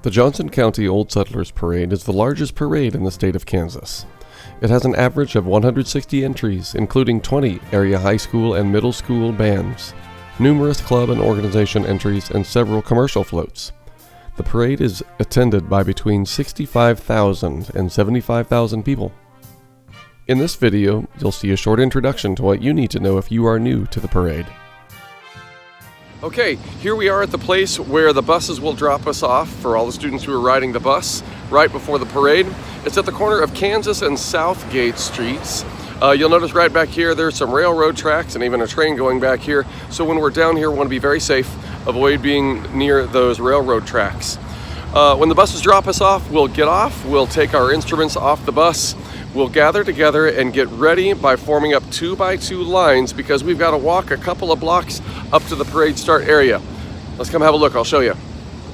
The Johnson County Old Settlers Parade is the largest parade in the state of Kansas. It has an average of 160 entries, including 20 area high school and middle school bands, numerous club and organization entries, and several commercial floats. The parade is attended by between 65,000 and 75,000 people. In this video, you'll see a short introduction to what you need to know if you are new to the parade. Okay, here we are at the place where the buses will drop us off for all the students who are riding the bus right before the parade. It's at the corner of Kansas and Southgate Streets. You'll notice right back here there's some railroad tracks and even a train going back here. So when we're down here, we want to be very safe, avoid being near those railroad tracks. When the buses drop us off, we'll get off, we'll take our instruments off the bus, we'll gather together and get ready by forming up 2x2 lines because we've got to walk a couple of blocks up to the parade start area. Let's come have a look, I'll show you.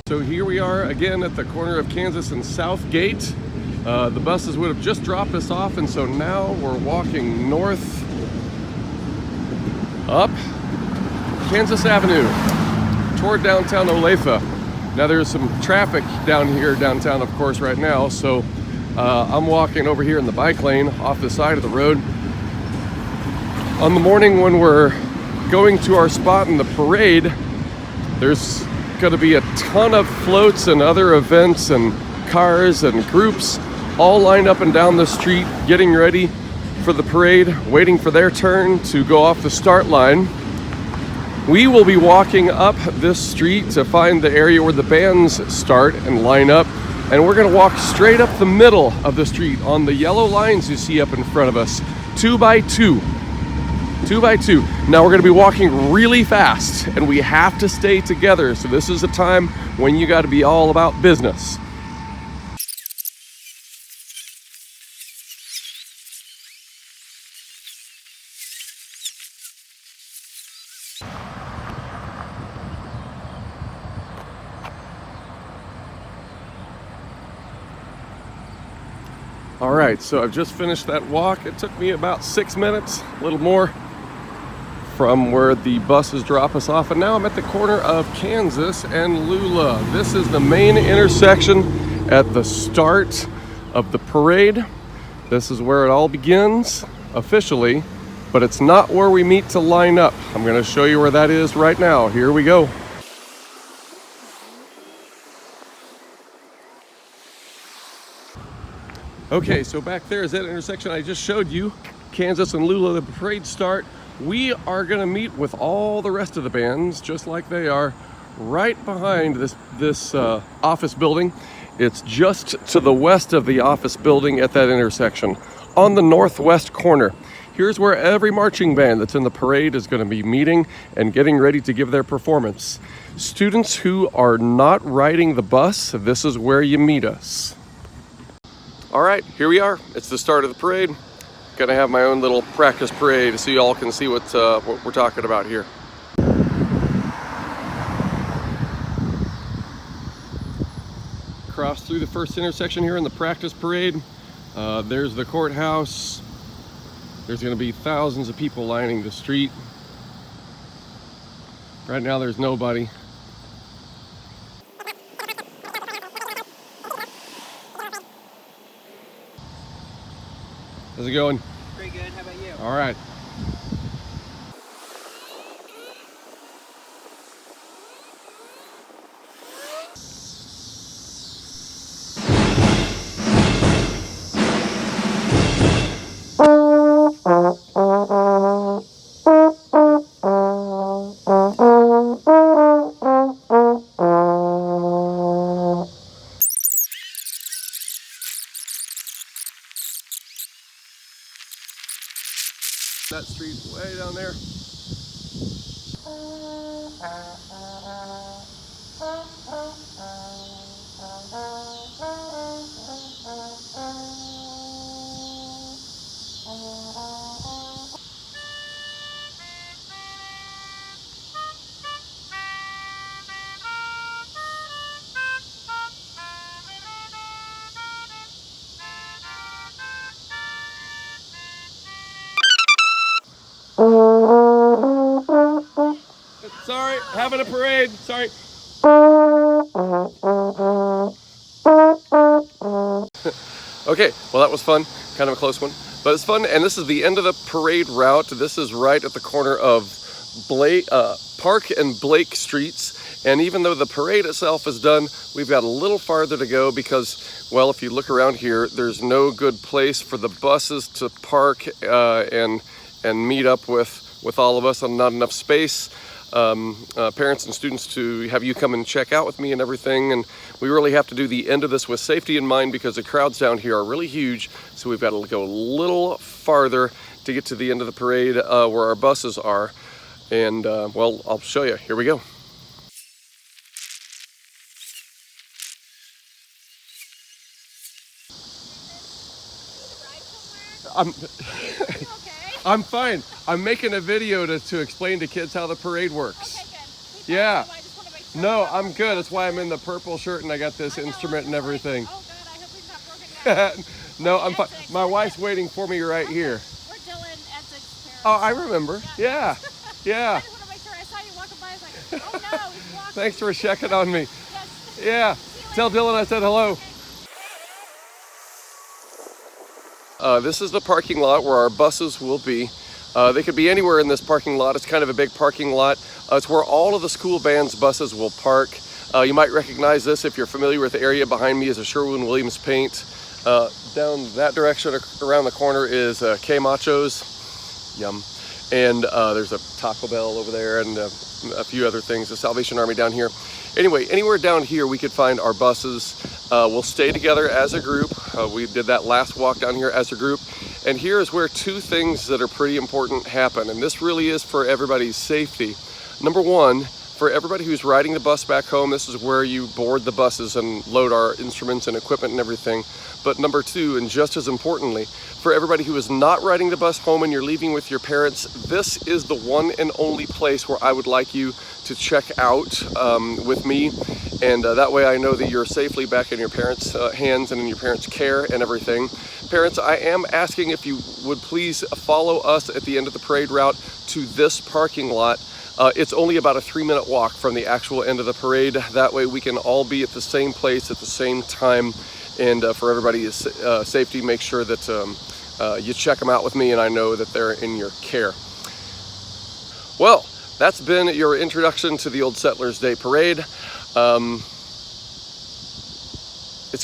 So here we are again at the corner of Kansas and Southgate. The buses would have just dropped us off, and so now we're walking north up Kansas Avenue toward downtown Olathe. Now there's some traffic down here downtown, of course, right now, so I'm walking over here in the bike lane off the side of the road. On the morning when we're going to our spot in the parade, there's going to be a ton of floats and other events and cars and groups all lined up and down the street getting ready for the parade, waiting for their turn to go off the start line. We will be walking up this street to find the area where the bands start and line up, and we're going to walk straight up the middle of the street on the yellow lines you see up in front of us, 2x2. 2x2. Now we're going to be walking really fast, and we have to stay together, so this is a time when you got to be all about business. All right, so I've just finished that walk. It took me about 6 minutes, a little more, from where the buses drop us off. And now I'm at the corner of Kansas and Lula. This is the main intersection at the start of the parade. This is where it all begins officially, but it's not where we meet to line up. I'm going to show you where that is right now. Here we go. Okay, so back there is that intersection I just showed you, Kansas and Lula, the parade start. We are going to meet with all the rest of the bands, just like they are, right behind this office building. It's just to the west of the office building at that intersection, on the northwest corner. Here's where every marching band that's in the parade is going to be meeting and getting ready to give their performance. Students who are not riding the bus, this is where you meet us. All right, here we are. It's the start of the parade. Gonna have my own little practice parade so you all can see what we're talking about here. Cross through the first intersection here in the practice parade. There's the courthouse. There's gonna be thousands of people lining the street. Right now there's nobody. How's it going? Pretty good. How about you? All right. That street way down there. Sorry, having a parade. Sorry. Okay, well that was fun, kind of a close one, but it's fun. And this is the end of the parade route. This is right at the corner of Park and Blake Streets. And even though the parade itself is done, we've got a little farther to go because, well, if you look around here, there's no good place for the buses to park and meet up with all of us, and not enough space. Parents and students to have you come and check out with me and everything, and we really have to do the end of this with safety in mind because the crowds down here are really huge, so we've got to go a little farther to get to the end of the parade where our buses are. And well, I'll show you. Here we go. I'm fine. I'm making a video to explain to kids how the parade works. Okay, good. Yeah. I just want to make sure No, I'm good. That's why I'm in the purple shirt and I got this instrument and everything. Oh, God, I hope we've not broken down. No, I'm fine. My wife's waiting for me right here. We're Dylan Etzig's parents. Oh, I remember. Yeah. Yeah. I just want to make sure I saw you walking by. I was like, oh, no, he's walking. Thanks for checking on me. Yes. Yeah. Tell Dylan I said hello. This is the parking lot where our buses will be. They could be anywhere in this parking lot. It's kind of a big parking lot. It's where all of the school band's buses will park. You might recognize this if you're familiar with the area. Behind me is a Sherwin-Williams paint. Down that direction around the corner is K Machos. Yum. And there's a Taco Bell over there and a few other things. The Salvation Army down here. Anyway, anywhere down here we could find our buses. We'll stay together as a group. We did that last walk down here as a group. And here is where two things that are pretty important happen. And this really is for everybody's safety. Number one, for everybody who's riding the bus back home, this is where you board the buses and load our instruments and equipment and everything. But number two, and just as importantly, for everybody who is not riding the bus home and you're leaving with your parents, this is the one and only place where I would like you to check out with me. And that way I know that you're safely back in your parents' hands and in your parents' care and everything. Parents, I am asking if you would please follow us at the end of the parade route to this parking lot. It's only about a 3-minute walk from the actual end of the parade. That way we can all be at the same place at the same time. And for everybody's safety, make sure that you check them out with me and I know that they're in your care. Well, that's been your introduction to the Old Settlers Day Parade. It's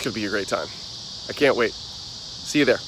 going to be a great time. I can't wait. See you there.